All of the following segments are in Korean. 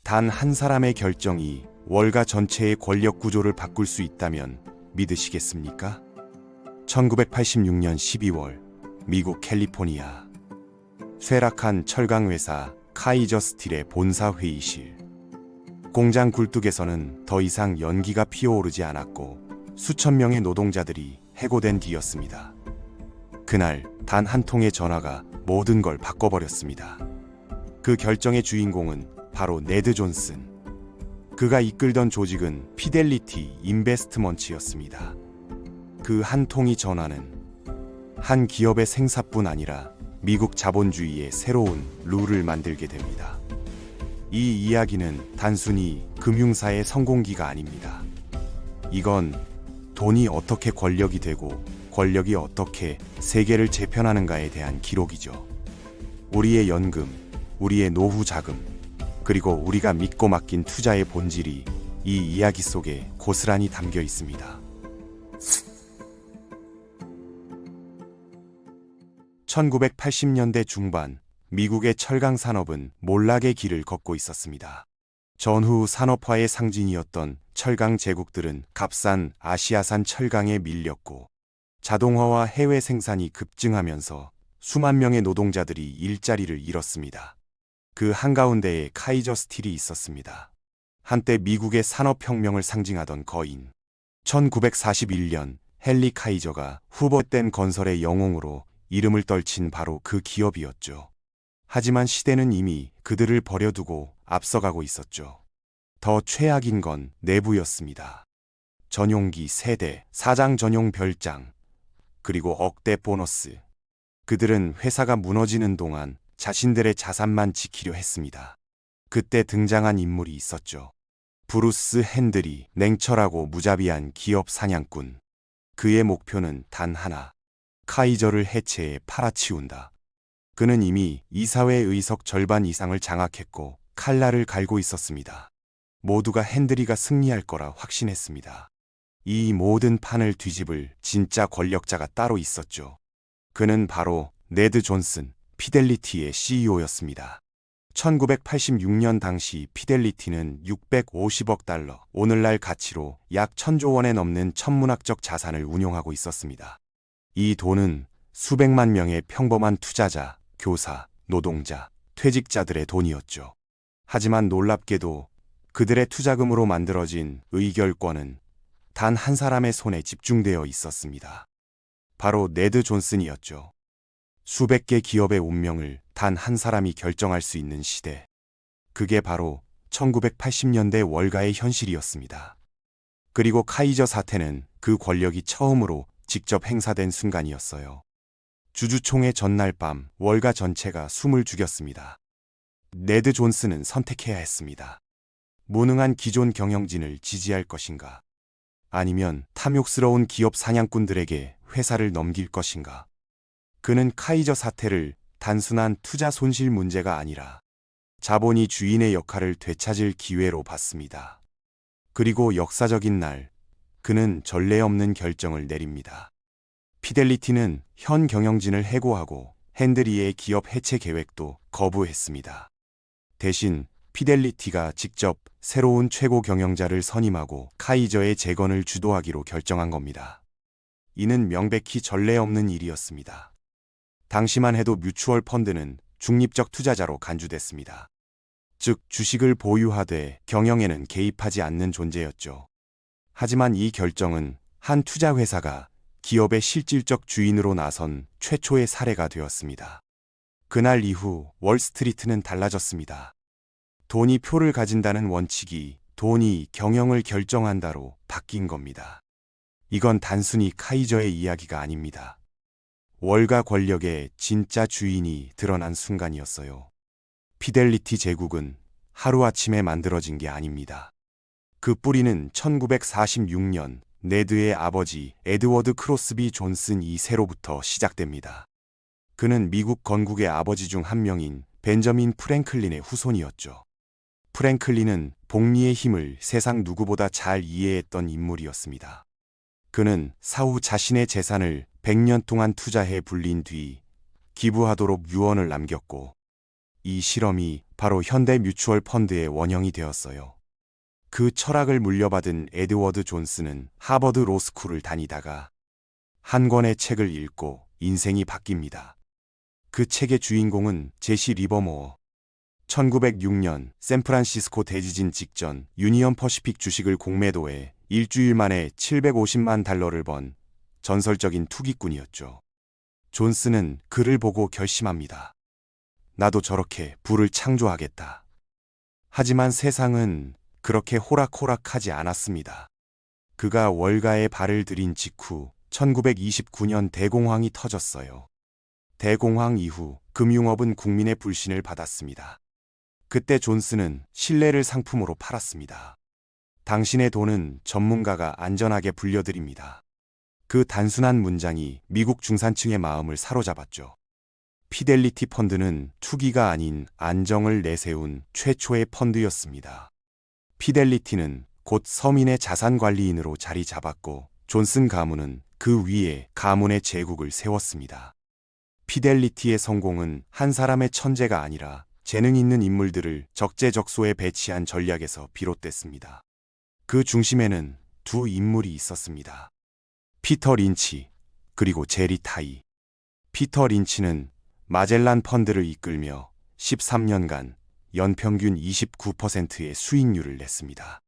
단 한 사람의 결정이 월가 전체의 권력 구조를 바꿀 수 있다면 믿으시겠습니까? 1986년 12월 미국 캘리포니아 쇠락한 철강회사 카이저 스틸의 본사 회의실. 공장 굴뚝에서는 더 이상 연기가 피어오르지 않았고 수천 명의 노동자들이 해고된 뒤였습니다. 그날 단 한 통의 전화가 모든 걸 바꿔버렸습니다. 그 결정의 주인공은 바로 네드 존슨. 그가 이끌던 조직은 피델리티 인베스트먼츠였습니다. 그 한 통의 전화는 한 기업의 생사뿐 아니라 미국 자본주의의 새로운 룰을 만들게 됩니다. 이 이야기는 단순히 금융사의 성공기가 아닙니다. 이건 돈이 어떻게 권력이 되고 권력이 어떻게 세계를 재편하는가에 대한 기록이죠. 우리의 연금, 우리의 노후 자금, 그리고 우리가 믿고 맡긴 투자의 본질이 이 이야기 속에 고스란히 담겨 있습니다. 1980년대 중반, 미국의 철강 산업은 몰락의 길을 걷고 있었습니다. 전후 산업화의 상징이었던 철강 제국들은 값싼 아시아산 철강에 밀렸고 자동화와 해외 생산이 급증하면서 수만 명의 노동자들이 일자리를 잃었습니다. 그 한가운데에 카이저 스틸이 있었습니다. 한때 미국의 산업혁명을 상징하던 거인. 1941년 헨리 카이저가 후보된 건설의 영웅으로 이름을 떨친 바로 그 기업이었죠. 하지만 시대는 이미 그들을 버려두고 앞서가고 있었죠. 더 최악인 건 내부였습니다. 전용기 세대, 사장 전용 별장, 그리고 억대 보너스. 그들은 회사가 무너지는 동안 자신들의 자산만 지키려 했습니다. 그때 등장한 인물이 있었죠. 브루스 핸들이, 냉철하고 무자비한 기업 사냥꾼. 그의 목표는 단 하나. 카이저를 해체해 팔아치운다. 그는 이미 이사회 의석 절반 이상을 장악했고 칼날을 갈고 있었습니다. 모두가 핸드리가 승리할 거라 확신했습니다. 이 모든 판을 뒤집을 진짜 권력자가 따로 있었죠. 그는 바로 네드 존슨, 피델리티의 CEO였습니다. 1986년 당시 피델리티는 650억 달러, 오늘날 가치로 약 1000조 원에 넘는 천문학적 자산을 운용하고 있었습니다. 이 돈은 수백만 명의 평범한 투자자, 교사, 노동자, 퇴직자들의 돈이었죠. 하지만 놀랍게도 그들의 투자금으로 만들어진 의결권은 단 한 사람의 손에 집중되어 있었습니다. 바로 네드 존슨이었죠. 수백 개 기업의 운명을 단 한 사람이 결정할 수 있는 시대. 그게 바로 1980년대 월가의 현실이었습니다. 그리고 카이저 사태는 그 권력이 처음으로 직접 행사된 순간이었어요. 주주총회 전날 밤 월가 전체가 숨을 죽였습니다. 네드 존슨은 선택해야 했습니다. 무능한 기존 경영진을 지지할 것인가? 아니면 탐욕스러운 기업 사냥꾼들에게 회사를 넘길 것인가? 그는 카이저 사태를 단순한 투자 손실 문제가 아니라 자본이 주인의 역할을 되찾을 기회로 봤습니다. 그리고 역사적인 날, 그는 전례 없는 결정을 내립니다. 피델리티는 현 경영진을 해고하고 핸드리의 기업 해체 계획도 거부했습니다. 대신 피델리티가 직접 새로운 최고 경영자를 선임하고 카이저의 재건을 주도하기로 결정한 겁니다. 이는 명백히 전례 없는 일이었습니다. 당시만 해도 뮤추얼 펀드는 중립적 투자자로 간주됐습니다. 즉, 주식을 보유하되 경영에는 개입하지 않는 존재였죠. 하지만 이 결정은 한 투자 회사가 기업의 실질적 주인으로 나선 최초의 사례가 되었습니다. 그날 이후 월스트리트는 달라졌습니다. 돈이 표를 가진다는 원칙이 돈이 경영을 결정한다로 바뀐 겁니다. 이건 단순히 카이저의 이야기가 아닙니다. 월가 권력의 진짜 주인이 드러난 순간이었어요. 피델리티 제국은 하루아침에 만들어진 게 아닙니다. 그 뿌리는 1946년 네드의 아버지 에드워드 크로스비 존슨 2세로부터 시작됩니다. 그는 미국 건국의 아버지 중 한 명인 벤저민 프랭클린의 후손이었죠. 프랭클린은 복리의 힘을 세상 누구보다 잘 이해했던 인물이었습니다. 그는 사후 자신의 재산을 100년 동안 투자해 불린 뒤 기부하도록 유언을 남겼고, 이 실험이 바로 현대 뮤추얼 펀드의 원형이 되었어요. 그 철학을 물려받은 에드워드 존스는 하버드 로스쿨을 다니다가 한 권의 책을 읽고 인생이 바뀝니다. 그 책의 주인공은 제시 리버모어. 1906년 샌프란시스코 대지진 직전 유니언 퍼시픽 주식을 공매도해 일주일 만에 750만 달러를 번 전설적인 투기꾼이었죠. 존스는 그를 보고 결심합니다. 나도 저렇게 부를 창조하겠다. 하지만 세상은 그렇게 호락호락하지 않았습니다. 그가 월가에 발을 들인 직후 1929년 대공황이 터졌어요. 대공황 이후 금융업은 국민의 불신을 받았습니다. 그때 존스는 신뢰를 상품으로 팔았습니다. 당신의 돈은 전문가가 안전하게 불려드립니다. 그 단순한 문장이 미국 중산층의 마음을 사로잡았죠. 피델리티 펀드는 투기가 아닌 안정을 내세운 최초의 펀드였습니다. 피델리티는 곧 서민의 자산관리인으로 자리 잡았고 존슨 가문은 그 위에 가문의 제국을 세웠습니다. 피델리티의 성공은 한 사람의 천재가 아니라 재능 있는 인물들을 적재적소에 배치한 전략에서 비롯됐습니다. 그 중심에는 두 인물이 있었습니다. 피터 린치, 그리고 제리 타이. 피터 린치는 마젤란 펀드를 이끌며 13년간 연평균 29%의 수익률을 냈습니다.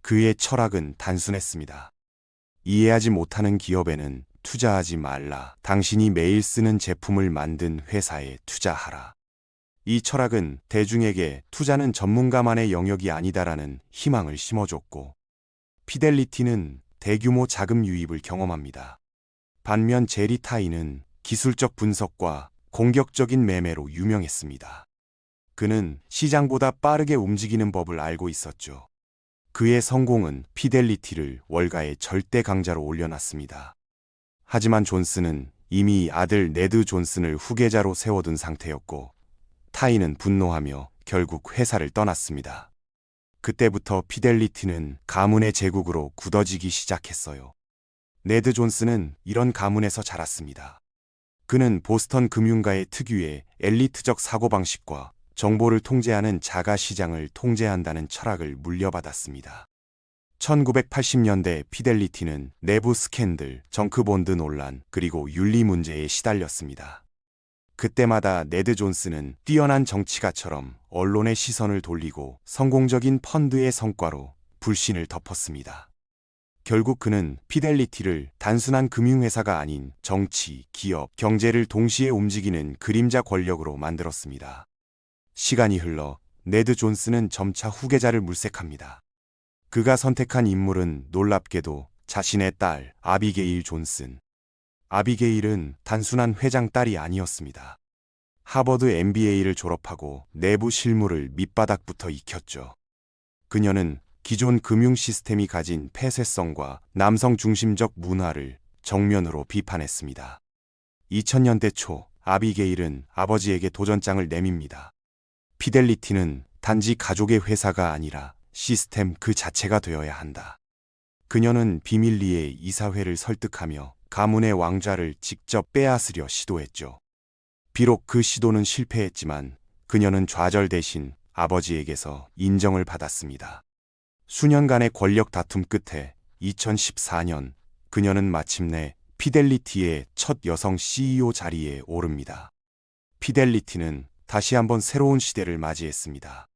그의 철학은 단순했습니다. 이해하지 못하는 기업에는 투자하지 말라. 당신이 매일 쓰는 제품을 만든 회사에 투자하라. 이 철학은 대중에게 투자는 전문가만의 영역이 아니다라는 희망을 심어줬고, 피델리티는 대규모 자금 유입을 경험합니다. 반면 제리 타이는 기술적 분석과 공격적인 매매로 유명했습니다. 그는 시장보다 빠르게 움직이는 법을 알고 있었죠. 그의 성공은 피델리티를 월가의 절대 강자로 올려놨습니다. 하지만 존스는 이미 아들 네드 존슨을 후계자로 세워둔 상태였고, 타이는 분노하며 결국 회사를 떠났습니다. 그때부터 피델리티는 가문의 제국으로 굳어지기 시작했어요. 네드 존슨은 이런 가문에서 자랐습니다. 그는 보스턴 금융가의 특유의 엘리트적 사고방식과 정보를 통제하는 자가 시장을 통제한다는 철학을 물려받았습니다. 1980년대 피델리티는 내부 스캔들, 정크본드 논란, 그리고 윤리 문제에 시달렸습니다. 그때마다 네드 존스는 뛰어난 정치가처럼 언론의 시선을 돌리고 성공적인 펀드의 성과로 불신을 덮었습니다. 결국 그는 피델리티를 단순한 금융회사가 아닌 정치, 기업, 경제를 동시에 움직이는 그림자 권력으로 만들었습니다. 시간이 흘러 네드 존스는 점차 후계자를 물색합니다. 그가 선택한 인물은 놀랍게도 자신의 딸 아비게일 존슨. 아비게일은 단순한 회장 딸이 아니었습니다. 하버드 MBA를 졸업하고 내부 실무를 밑바닥부터 익혔죠. 그녀는 기존 금융 시스템이 가진 폐쇄성과 남성 중심적 문화를 정면으로 비판했습니다. 2000년대 초 아비게일은 아버지에게 도전장을 내밉니다. 피델리티는 단지 가족의 회사가 아니라 시스템 그 자체가 되어야 한다. 그녀는 비밀리에 이사회를 설득하며 가문의 왕좌를 직접 빼앗으려 시도했죠. 비록 그 시도는 실패했지만 그녀는 좌절 대신 아버지에게서 인정을 받았습니다. 수년간의 권력 다툼 끝에 2014년 그녀는 마침내 피델리티의 첫 여성 CEO 자리에 오릅니다. 피델리티는 다시 한번 새로운 시대를 맞이했습니다.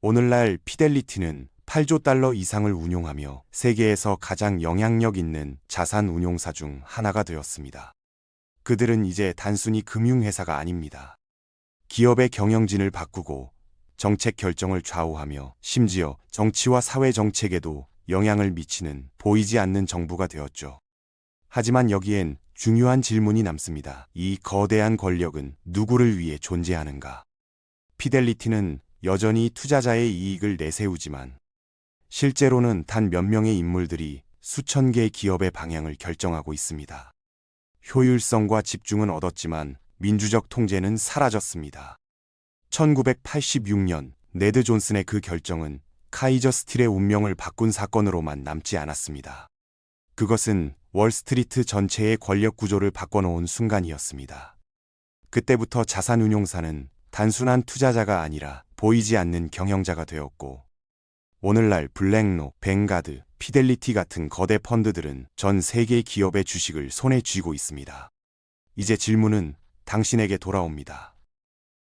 오늘날 피델리티는 8조 달러 이상을 운용하며 세계에서 가장 영향력 있는 자산 운용사 중 하나가 되었습니다. 그들은 이제 단순히 금융회사가 아닙니다. 기업의 경영진을 바꾸고 정책 결정을 좌우하며 심지어 정치와 사회 정책에도 영향을 미치는 보이지 않는 정부가 되었죠. 하지만 여기엔 중요한 질문이 남습니다. 이 거대한 권력은 누구를 위해 존재하는가? 피델리티는 여전히 투자자의 이익을 내세우지만 실제로는 단 몇 명의 인물들이 수천 개의 기업의 방향을 결정하고 있습니다. 효율성과 집중은 얻었지만 민주적 통제는 사라졌습니다. 1986년 네드 존슨의 그 결정은 카이저 스틸의 운명을 바꾼 사건으로만 남지 않았습니다. 그것은 월스트리트 전체의 권력 구조를 바꿔놓은 순간이었습니다. 그때부터 자산운용사는 단순한 투자자가 아니라 보이지 않는 경영자가 되었고, 오늘날 블랙록, 뱅가드, 피델리티 같은 거대 펀드들은 전 세계 기업의 주식을 손에 쥐고 있습니다. 이제 질문은 당신에게 돌아옵니다.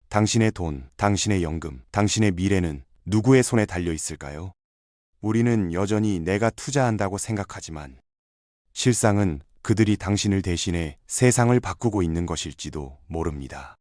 당신의 돈, 당신의 연금, 당신의 미래는 누구의 손에 달려 있을까요? 우리는 여전히 내가 투자한다고 생각하지만 실상은 그들이 당신을 대신해 세상을 바꾸고 있는 것일지도 모릅니다.